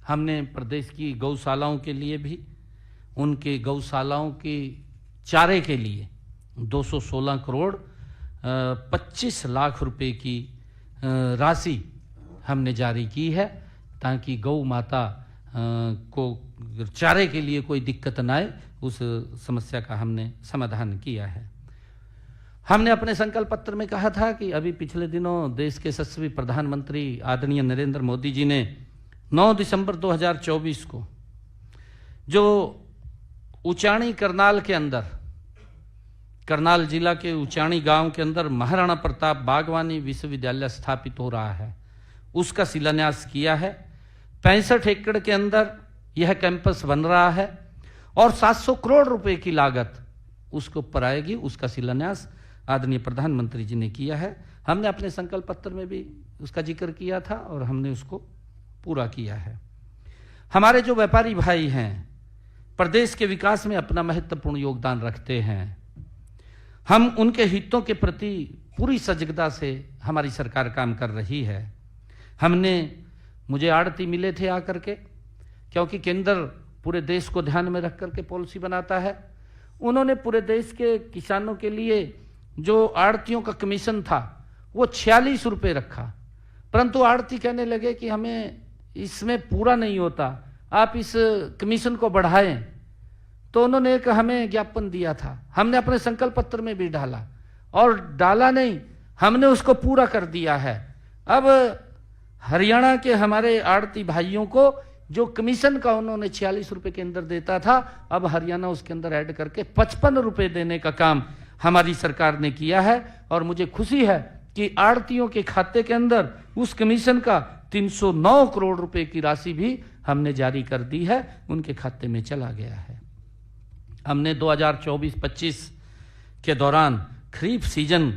हमने प्रदेश की गौशालाओं के लिए भी, उनके गौशालाओं के चारे के लिए 216 करोड़ 25 लाख रुपए की राशि हमने जारी की है, ताकि गौ माता को चारे के लिए कोई दिक्कत न आए, उस समस्या का हमने समाधान किया है। हमने अपने संकल्प पत्र में कहा था कि अभी पिछले दिनों देश के यशस्वी प्रधानमंत्री आदरणीय नरेंद्र मोदी जी ने 9 दिसंबर 2024 को जो उचाणी करनाल के अंदर, करनाल जिला के उचाणी गांव के अंदर महाराणा प्रताप बागवानी विश्वविद्यालय स्थापित हो रहा है, उसका शिलान्यास किया है। 65 एकड़ के अंदर यह कैंपस बन रहा है और 700 करोड़ रुपए की लागत उसके ऊपर आएगी। उसका शिलान्यास आदरणीय प्रधानमंत्री जी ने किया है। हमने अपने संकल्प पत्र में भी उसका जिक्र किया था और हमने उसको पूरा किया है। हमारे जो व्यापारी भाई हैं, प्रदेश के विकास में अपना महत्वपूर्ण योगदान रखते हैं। हम उनके हितों के प्रति पूरी सजगता से हमारी सरकार काम कर रही है। मुझे आड़ती मिले थे आकर के, क्योंकि केंद्र पूरे देश को ध्यान में रख करके पॉलिसी बनाता है। उन्होंने पूरे देश के किसानों के लिए जो आड़तियों का कमीशन था वो 46 रुपये रखा, परंतु आड़ती कहने लगे कि हमें इसमें पूरा नहीं होता, आप इस कमीशन को बढ़ाएं। तो उन्होंने एक हमें ज्ञापन दिया था, हमने अपने संकल्प पत्र में भी डाला, और डाला नहीं, हमने उसको पूरा कर दिया है। अब हरियाणा के हमारे आड़ती भाइयों को जो कमीशन का उन्होंने 46 रुपए के अंदर देता था, अब हरियाणा उसके अंदर ऐड करके 55 रुपए देने का काम हमारी सरकार ने किया है। और मुझे खुशी है कि आड़तियों के खाते के अंदर उस कमीशन का 309 करोड़ रुपए की राशि भी हमने जारी कर दी है, उनके खाते में चला गया है। हमने 2024-25 के दौरान खरीफ सीजन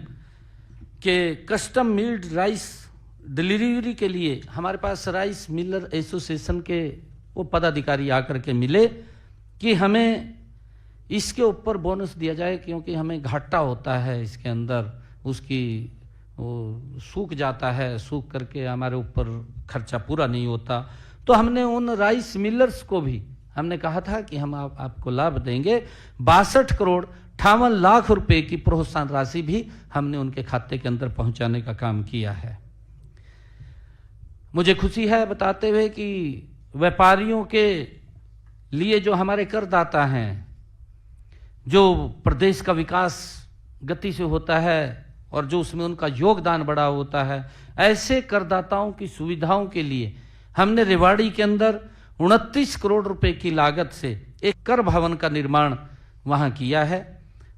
के कस्टम मिल्ड राइस डिलीवरी के लिए हमारे पास राइस मिलर एसोसिएशन के वो पदाधिकारी आकर के मिले कि हमें इसके ऊपर बोनस दिया जाए, क्योंकि हमें घाटा होता है इसके अंदर, उसकी वो सूख जाता है, सूख करके हमारे ऊपर खर्चा पूरा नहीं होता। तो हमने उन राइस मिलर्स को भी हमने कहा था कि हम आपको लाभ देंगे। 62 करोड़ 58 लाख रुपए की प्रोत्साहन राशि भी हमने उनके खाते के अंदर पहुंचाने का काम किया है। मुझे खुशी है बताते हुए कि व्यापारियों के लिए जो हमारे करदाता हैं, जो प्रदेश का विकास गति से होता है और जो उसमें उनका योगदान बड़ा होता है, ऐसे करदाताओं की सुविधाओं के लिए हमने रेवाड़ी के अंदर 29 करोड़ रुपए की लागत से एक कर भवन का निर्माण वहां किया है,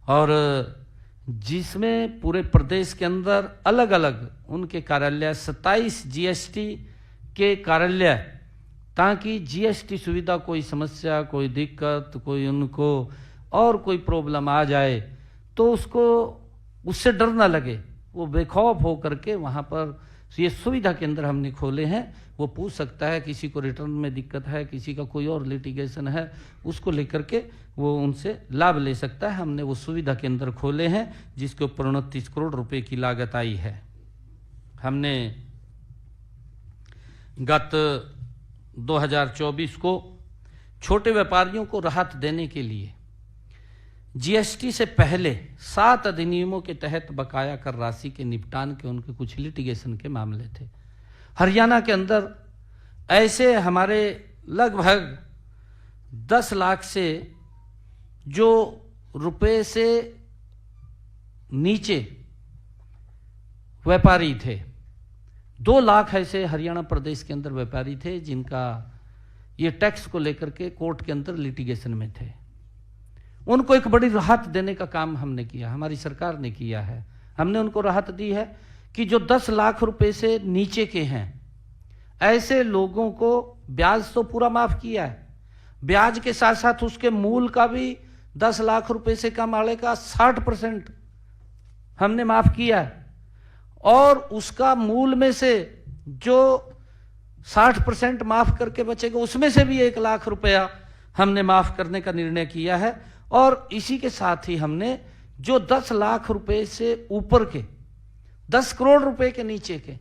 और जिसमें पूरे प्रदेश के अंदर अलग अलग उनके कार्यालय 27 जीएसटी के कार्यालय, ताकि जीएसटी सुविधा, कोई समस्या, कोई दिक्कत, कोई उनको और कोई प्रॉब्लम आ जाए तो उससे डर ना लगे, वो बेखौफ हो करके वहाँ पर ये सुविधा केंद्र हमने खोले हैं। वो पूछ सकता है, किसी को रिटर्न में दिक्कत है, किसी का कोई और लिटिगेशन है, उसको लेकर के वो उनसे लाभ ले सकता है। हमने वो सुविधा केंद्र खोले हैं जिसके ऊपर 29 करोड़ रुपए की लागत आई है। हमने गत 2024 को छोटे व्यापारियों को राहत देने के लिए जीएसटी से पहले 7 अधिनियमों के तहत बकाया कर राशि के निपटान के उनके कुछ लिटिगेशन के मामले थे। हरियाणा के अंदर ऐसे हमारे लगभग 10 लाख से जो रुपए से नीचे व्यापारी थे, 2 लाख ऐसे हरियाणा प्रदेश के अंदर व्यापारी थे जिनका ये टैक्स को लेकर के कोर्ट के अंदर लिटिगेशन में थे। उनको एक बड़ी राहत देने का काम हमने किया, हमारी सरकार ने किया है। हमने उनको राहत दी है कि जो 10 लाख रुपए से नीचे के हैं, ऐसे लोगों को ब्याज तो पूरा माफ किया है, ब्याज के साथ साथ उसके मूल का भी 10 लाख रुपए से कम आने का 60% हमने माफ किया है, और उसका मूल में से जो 60% माफ करके बचेगा उसमें से भी 1 लाख रुपया हमने माफ करने का निर्णय किया है। और इसी के साथ ही हमने जो 10 लाख रुपए से ऊपर के, 10 करोड़ रुपए के नीचे के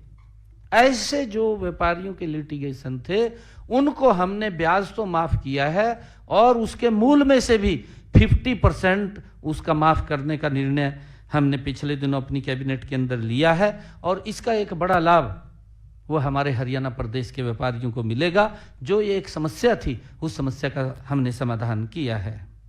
ऐसे जो व्यापारियों के लिटिगेशन थे उनको हमने ब्याज तो माफ किया है और उसके मूल में से भी 50% उसका माफ करने का निर्णय हमने पिछले दिनों अपनी कैबिनेट के अंदर लिया है और इसका एक बड़ा लाभ वो हमारे हरियाणा प्रदेश के व्यापारियों को मिलेगा। जो ये एक समस्या थी उस समस्या का हमने समाधान किया है।